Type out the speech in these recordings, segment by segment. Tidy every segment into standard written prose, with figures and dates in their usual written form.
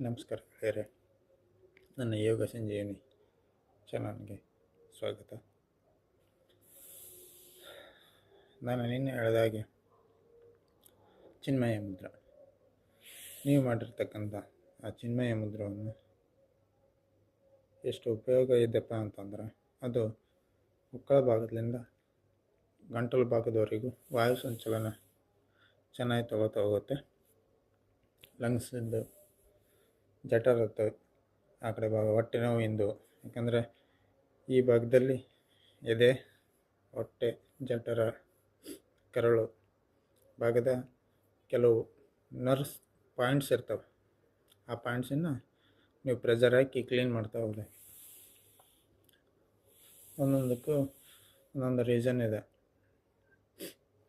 ನಮಸ್ಕಾರ ಗೆಳೆಯರೆ. ನನ್ನ ಯೋಗ ಸಂಜೀವಿನಿ ಚಾನಲ್ಗೆ ಸ್ವಾಗತ. ನಾನು ನಿನ್ನೆ ಹೇಳಿದ ಹಾಗೆ ಚಿನ್ಮಯ ಮುದ್ರ, ನೀವು ಮಾಡಿರ್ತಕ್ಕಂಥ ಆ ಚಿನ್ಮಯ ಮುದ್ರವನ್ನು ಎಷ್ಟು ಉಪಯೋಗ ಇದೆಪ್ಪ ಅಂತಂದ್ರೆ, ಅದು ಮುಕ್ಕಳ ಭಾಗದಿಂದ ಗಂಟಲು ಭಾಗದವರೆಗೂ ವಾಯು ಸಂಚಲನ ಚೆನ್ನಾಗಿ ತಗೋತಾ ಹೋಗುತ್ತೆ. ಲಂಗ್ಸಿಂದು ಜಠರದ ಆ ಕಡೆ ಭಾಗ ಹೊಟ್ಟೆ ನೋವಿಂದು, ಯಾಕಂದರೆ ಈ ಭಾಗದಲ್ಲಿ ಎದೆ, ಹೊಟ್ಟೆ, ಜಠರ, ಕರಳು ಭಾಗದ ಕೆಲವು ನರ್ವ್ಸ್ ಪಾಯಿಂಟ್ಸ್ ಇರ್ತವೆ. ಆ ಪಾಯಿಂಟ್ಸನ್ನು ನೀವು ಪ್ರೆಷರ್ ಹಾಕಿ ಕ್ಲೀನ್ ಮಾಡ್ತಾ ಹೋಗಿ. ಒಂದೊಂದಕ್ಕೂ ಒಂದೊಂದು ರೀಸನ್ ಇದೆ.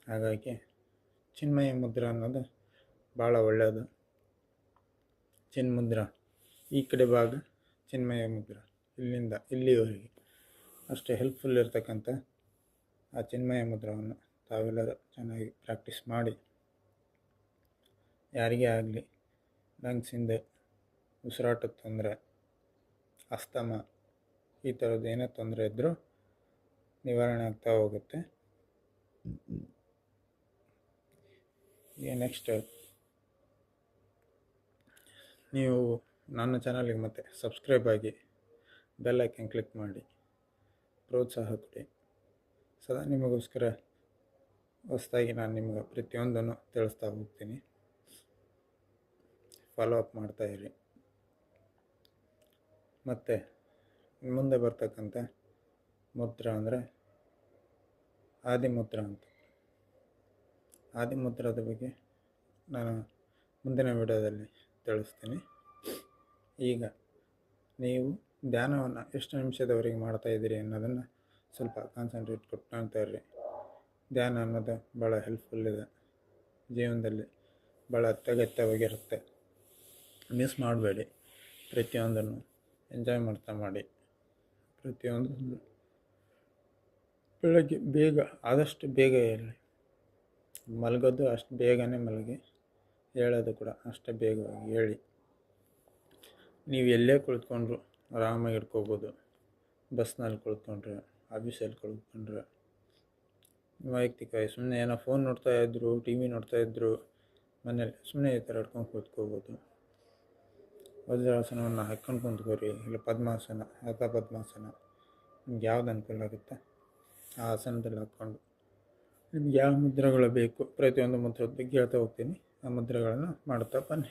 ಹಾಗಾಗಿ ಚಿನ್ಮಯ ಮುದ್ರ ಅನ್ನೋದು ಭಾಳ ಒಳ್ಳೆಯದು. ಚಿನ್ಮುದ್ರ ಈ ಕಡೆ ಭಾಗ, ಚಿನ್ಮಯ ಮುದ್ರ ಇಲ್ಲಿಂದ ಇಲ್ಲಿವರೆಗೆ ಅಷ್ಟೇ ಹೆಲ್ಪ್ಫುಲ್ ಇರ್ತಕ್ಕಂಥ ಆ ಚಿನ್ಮಯ ಮುದ್ರವನ್ನು ತಾವೆಲ್ಲರೂ ಚೆನ್ನಾಗಿ ಪ್ರಾಕ್ಟೀಸ್ ಮಾಡಿ. ಯಾರಿಗೇ ಆಗಲಿ ಲಂಗ್ಸಿಂದ ಉಸಿರಾಟದ ತೊಂದರೆ, ಅಸ್ತಮ, ಈ ಥರದ್ದು ಏನೇ ತೊಂದರೆ ಇದ್ದರೂ ನಿವಾರಣೆ ಆಗ್ತಾ ಹೋಗುತ್ತೆ. ಈಗ ನೆಕ್ಸ್ಟ್ ನೀವು ನನ್ನ ಚಾನಲ್ಗೆ ಮತ್ತೆ ಸಬ್ಸ್ಕ್ರೈಬ್ ಆಗಿ ಬೆಲ್ ಐಕನ್ ಕ್ಲಿಕ್ ಮಾಡಿ ಪ್ರೋತ್ಸಾಹ ಕೊಡಿ. ಸದಾ ನಿಮಗೋಸ್ಕರ ಹೊಸದಾಗಿ ನಾನು ನಿಮಗೆ ಪ್ರತಿಯೊಂದನ್ನು ತಿಳಿಸ್ತಾ ಹೋಗ್ತೀನಿ. ಫಾಲೋ ಅಪ್ ಮಾಡ್ತಾಯಿರಿ. ಮತ್ತು ಮುಂದೆ ಬರ್ತಕ್ಕಂಥ ಮುದ್ರ ಅಂದರೆ ಆದಿಮುದ್ರ ಅಂತ. ಆದಿಮುದ್ರದ ಬಗ್ಗೆ ನಾನು ಮುಂದಿನ ವಿಡಿಯೋದಲ್ಲಿ ತಿಳಿಸ್ತೀನಿ. ಈಗ ನೀವು ಧ್ಯಾನವನ್ನು ಎಷ್ಟು ನಿಮಿಷದವರೆಗೆ ಮಾಡ್ತಾಯಿದ್ದೀರಿ ಅನ್ನೋದನ್ನು ಸ್ವಲ್ಪ ಕಾನ್ಸಂಟ್ರೇಟ್ ಕೊಟ್ಟು ಕಾಣ್ತಾ ಇರ್ರಿ. ಧ್ಯಾನ ಅನ್ನೋದು ಭಾಳ ಹೆಲ್ಪ್ಫುಲ್ ಇದೆ, ಜೀವನದಲ್ಲಿ ಭಾಳ ಅತ್ಯಗತ್ಯವಾಗಿರುತ್ತೆ. ಮಿಸ್ ಮಾಡಬೇಡಿ. ಪ್ರತಿಯೊಂದನ್ನು ಎಂಜಾಯ್ ಮಾಡ್ತಾ ಮಾಡಿ. ಪ್ರತಿಯೊಂದು ಬೆಳಗ್ಗೆ ಬೇಗ, ಆದಷ್ಟು ಬೇಗ ಹೇಳಿ. ಮಲಗೋದು ಅಷ್ಟು ಬೇಗನೆ ಮಲಗಿ, ಹೇಳೋದು ಕೂಡ ಅಷ್ಟೇ ಬೇಗವಾಗಿ ಹೇಳಿ. ನೀವು ಎಲ್ಲೇ ಕುಳಿತುಕೊಂಡ್ರು ಆರಾಮಾಗಿ ಇಟ್ಕೋಬೋದು. ಬಸ್ನಲ್ಲಿ ಕುಳಿತುಕೊಂಡ್ರೆ, ಆಫೀಸಲ್ಲಿ ಕುಳಿತುಕೊಂಡ್ರೆ, ವೈಯಕ್ತಿಕವಾಗಿ ಸುಮ್ಮನೆ ಏನೋ ಫೋನ್ ನೋಡ್ತಾಯಿದ್ರು, ಟಿ ವಿ ನೋಡ್ತಾಯಿದ್ರು, ಮನೇಲಿ ಸುಮ್ಮನೆ ಈ ಥರ ಹಿಡ್ಕೊಂಡು ಕೂತ್ಕೋಬೋದು. ವಜ್ರಾಸನವನ್ನು ಹಾಕ್ಕೊಂಡು ಕುಂತ್ಕೋರಿ, ಇಲ್ಲ ಪದ್ಮಾಸನ, ಅರ್ಧ ಪದ್ಮಾಸನ, ನಿಮ್ಗೆ ಯಾವ್ದು ಅನುಕೂಲ ಆಗುತ್ತೆ ಆ ಆಸನದಲ್ಲಿ ಹಾಕ್ಕೊಂಡು ನಿಮ್ಗೆ ಯಾವ ಮುದ್ರೆಗಳು ಬೇಕು ಪ್ರತಿಯೊಂದು ಮುದ್ರದ ಬಗ್ಗೆ ಹೇಳ್ತಾ ಹೋಗ್ತೀನಿ. ಆ ಮುದ್ರೆಗಳನ್ನು ಮಾಡ್ತಾ ಬನ್ನಿ.